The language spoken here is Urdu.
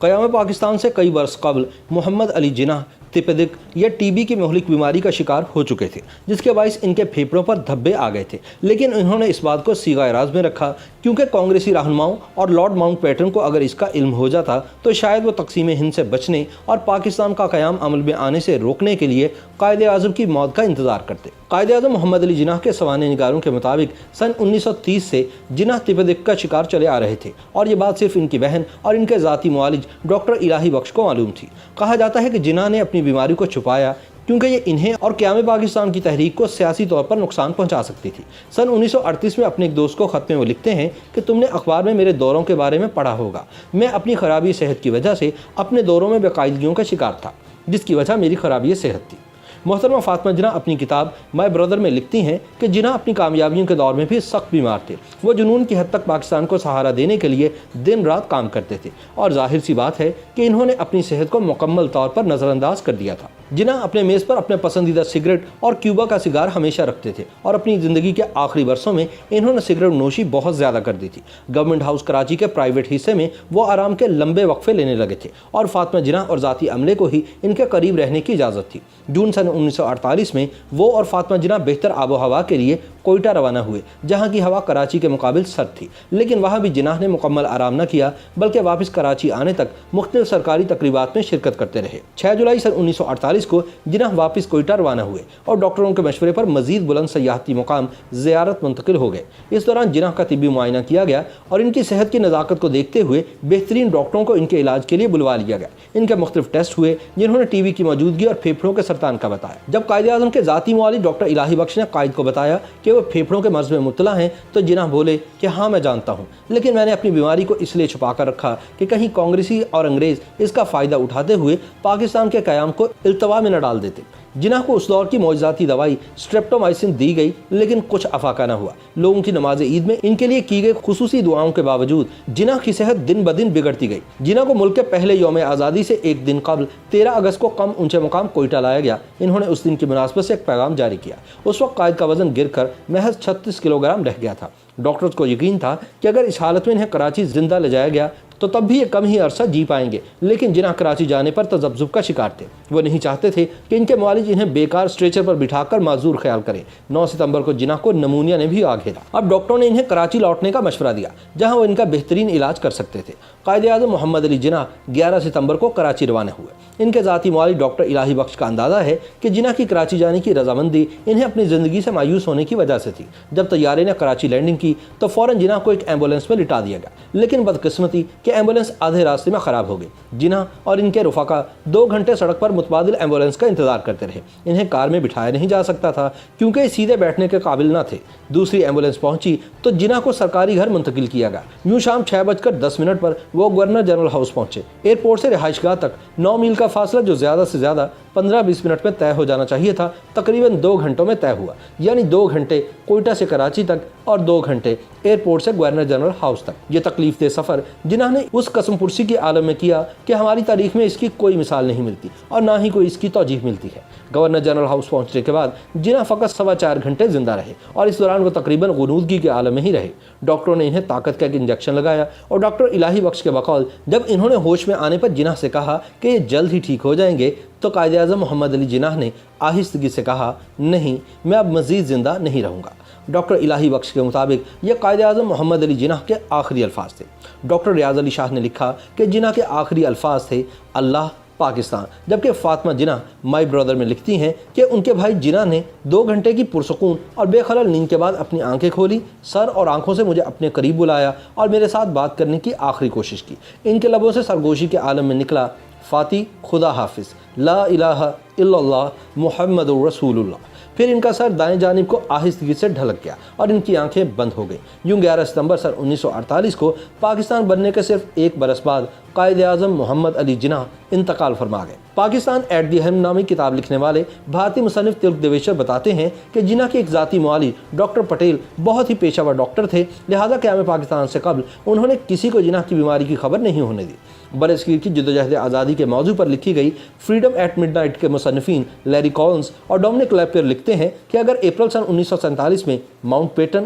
قیام پاکستان سے کئی برس قبل محمد علی جناح تپیدک یا ٹی بی کی مہلک بیماری کا شکار ہو چکے تھے، جس کے باعث ان کے پھیپھڑوں پر دھبے آ گئے تھے، لیکن انہوں نے اس بات کو صیغہ راز میں رکھا کیونکہ کانگریسی رہنماؤں اور لارڈ ماؤنٹ بیٹن کو اگر اس کا علم ہو جاتا تو شاید وہ تقسیم ہند سے بچنے اور پاکستان کا قیام عمل میں آنے سے روکنے کے لیے قائد اعظم کی موت کا انتظار کرتے۔ قائد اعظم محمد علی جناح کے سوانح نگاروں کے مطابق سن 1930 سے جناح تپیدک کا شکار چلے آ رہے تھے، اور یہ بات صرف ان کی بہن اور ان کے ذاتی معالج ڈاکٹر الہی بخش کو معلوم تھی۔ کہا جاتا ہے کہ جناح نے اپنی بیماری کو چھپایا کیونکہ یہ انہیں اور قیام پاکستان کی تحریک کو سیاسی طور پر نقصان پہنچا سکتی تھی۔ سن 1938 میں اپنے ایک دوست کو خط میں وہ لکھتے ہیں کہ تم نے اخبار میں میرے دوروں کے بارے میں پڑھا ہوگا، میں اپنی خرابی صحت کی وجہ سے اپنے دوروں میں باقاعدگیوں کا شکار تھا، جس کی وجہ میری خرابی صحت تھی۔ محترمہ فاطمہ جناح اپنی کتاب مائی برادر میں لکھتی ہیں کہ جناح اپنی کامیابیوں کے دور میں بھی سخت بیمار تھے، وہ جنون کی حد تک پاکستان کو سہارا دینے کے لیے دن رات کام کرتے تھے، اور ظاہر سی بات ہے کہ انہوں نے اپنی صحت کو مکمل طور پر نظر انداز کر دیا تھا۔ جناح اپنے میز پر اپنے پسندیدہ سگریٹ اور کیوبا کا سگار ہمیشہ رکھتے تھے، اور اپنی زندگی کے آخری برسوں میں انہوں نے سگریٹ نوشی بہت زیادہ کر دی تھی۔ گورنمنٹ ہاؤس کراچی کے پرائیویٹ حصے میں وہ آرام کے لمبے وقفے لینے لگے تھے، اور فاطمہ جناح اور ذاتی عملے کو ہی ان کے قریب رہنے کی اجازت تھی۔ جون سن 1948 میں وہ اور فاطمہ جناح بہتر آب و ہوا کے لیے کوئٹہ روانہ ہوئے، جہاں کی ہوا کراچی کے مقابل سرد تھی، لیکن وہاں بھی جناح نے مکمل آرام نہ کیا بلکہ واپس کراچی آنے تک مختلف سرکاری تقریبات میں شرکت کرتے رہے۔ 6 جولائی سن 1948 کو جناح واپس کوئٹہ روانہ ہوئے اور ڈاکٹروں کے مشورے پر مزید بلند سیاحتی مقام زیارت منتقل ہو گئے۔ اس دوران جناح کا طبی معائنہ کیا گیا اور ان کی صحت کی نزاکت کو دیکھتے ہوئے بہترین ڈاکٹروں کو ان کے علاج کے لیے بلوا لیا گیا۔ ان کے مختلف ٹیسٹ ہوئے جنہوں نے ٹی بی کی موجودگی اور پھیپھڑوں کے سرطان کا بتایا۔ جب قائد اعظم کے ذاتی معالج ڈاکٹر الہی بخش نے قائد کو بتایا کہ وہ پھیپھڑوں کے مرض میں مبتلا ہیں تو جناح بولے کہ ہاں میں جانتا ہوں، لیکن میں نے اپنی بیماری کو اس لیے چھپا کر رکھا کہ کہیں کانگریسی اور انگریز اس کا فائدہ اٹھاتے ہوئے پاکستان کے قیام کو التوا میں نہ ڈال دیتے۔ جناح کو اس دور کی معجزاتی دوائی سٹریپٹومائسن دی گئی، لیکن کچھ افاقہ نہ ہوا۔ لوگوں کی نماز عید میں ان کے لیے کی گئی خصوصی دعاؤں کے باوجود جناح کی صحت دن بدن بگڑتی گئی۔ جناح کو ملک کے پہلے یوم آزادی سے ایک دن قبل 13 اگست کو کم اونچے مقام کوئٹہ لایا گیا۔ انہوں نے اس دن کی مناسبت سے ایک پیغام جاری کیا۔ اس وقت قائد کا وزن گر کر محض 36 کلو گرام رہ گیا تھا۔ ڈاکٹرز کو یقین تھا کہ اگر اس حالت میں انہیں کراچی زندہ لے جایا گیا تو تب بھی یہ کم ہی عرصہ جی پائیں گے، لیکن جناح کراچی جانے پر تذبذب کا شکار تھے۔ وہ نہیں چاہتے تھے کہ ان کے معالج انہیں بیکار اسٹریچر پر بٹھا کر معذور خیال کریں۔ 9 ستمبر کو جناح کو نمونیا نے بھی آ گھیرا۔ اب ڈاکٹروں نے انہیں کراچی لوٹنے کا مشورہ دیا، جہاں وہ ان کا بہترین علاج کر سکتے تھے۔ قائد اعظم محمد علی جناح 11 ستمبر کو کراچی روانہ ہوئے۔ ان کے ذاتی معالج ڈاکٹر الہی بخش کا اندازہ ہے کہ جناح کی کراچی جانے کی رضامندی انہیں اپنی زندگی سے مایوس ہونے کی وجہ سے تھی۔ جب طیارے نے کراچی لینڈنگ کی تو فوراً جناح کو ایک ایمبولینس میں لٹا دیا گیا، لیکن بدقسمتی کہ ایمبولینس آدھے راستے میں خراب ہو گئی۔ جناح اور ان کے رفقا 2 گھنٹے سڑک پر متبادل ایمبولینس کا انتظار کرتے رہے۔ انہیں کار میں بٹھایا نہیں جا سکتا تھا کیونکہ سیدھے بیٹھنے کے قابل نہ تھے۔ دوسری ایمبولینس پہنچی تو جناح کو سرکاری گھر منتقل کیا گیا۔ یوں شام 6:10 پر وہ گورنر جنرل ہاؤس پہنچے۔ ایئرپورٹ سے رہائش گاہ تک 9 میل کا فاصلہ جو زیادہ سے زیادہ 15-20 منٹ میں طے ہو جانا چاہیے تھا، تقریباً 2 گھنٹوں میں طے ہوا، یعنی 2 گھنٹے کوئٹہ سے کراچی تک اور 2 گھنٹے ایئرپورٹ سے گورنر جنرل ہاؤس تک۔ یہ تکلیف دہ سفر جناح نے اس قسم پرسی کے عالم میں کیا کہ ہماری تاریخ میں اس کی کوئی مثال نہیں ملتی اور نہ ہی کوئی اس کی توجیح ملتی ہے۔ گورنر جنرل ہاؤس پہنچنے کے بعد جناح فقط 4.25 گھنٹے زندہ رہے اور اس دوران وہ تقریباً غنودگی کے عالم میں ہی رہے۔ ڈاکٹروں نے انہیں طاقت کا ایک انجیکشن لگایا اور ڈاکٹر الہی بخش کے بقول جب انہوں نے ہوش میں آنے پر جناح سے کہا کہ یہ جلد ہی ٹھیک ہو جائیں گے تو قائد اعظم محمد علی جناح نے آہستگی سے کہا، نہیں، میں اب مزید زندہ نہیں رہوں گا۔ ڈاکٹر الہی بخش کے مطابق یہ قائد اعظم محمد علی جناح کے آخری الفاظ تھے۔ ڈاکٹر ریاض علی شاہ نے لکھا کہ جناح کے آخری الفاظ تھے اللہ پاکستان، جبکہ فاطمہ جناح مائی برادر میں لکھتی ہیں کہ ان کے بھائی جناح نے 2 گھنٹے کی پرسکون اور بے خلل نیند کے بعد اپنی آنکھیں کھولی، سر اور آنکھوں سے مجھے اپنے قریب بلایا اور میرے ساتھ بات کرنے کی آخری کوشش کی۔ ان کے لبوں سے سرگوشی کے عالم میں نکلا، فاتی، خدا حافظ، لا الہ الا اللہ محمد رسول اللہ۔ پھر ان کا سر دائیں جانب کو آہستگی سے ڈھلک گیا اور ان کی آنکھیں بند ہو گئیں۔ یوں 11 ستمبر سن 1948 کو پاکستان بننے کے صرف 1 برس بعد قائد اعظم محمد علی جناح انتقال فرما گئے۔ پاکستان ایٹ دی ہیلم نامی کتاب لکھنے والے بھارتی مصنف تلک دیویشور بتاتے ہیں کہ جناح کے ایک ذاتی معالج ڈاکٹر پٹیل بہت ہی پیشہ ور ڈاکٹر تھے، لہذا قیام پاکستان سے قبل انہوں نے کسی کو جناح کی بیماری کی خبر نہیں ہونے دی۔ برصغیر کی جدوجہد آزادی کے موضوع پر لکھی گئی فریڈم ایٹ مڈ نائٹ کے مصنفین لیری کولنز اور ڈومنک لیپیر لکھتے ہیں کہ اگر اپریل سن 1947 میں ماؤنٹ بیٹن،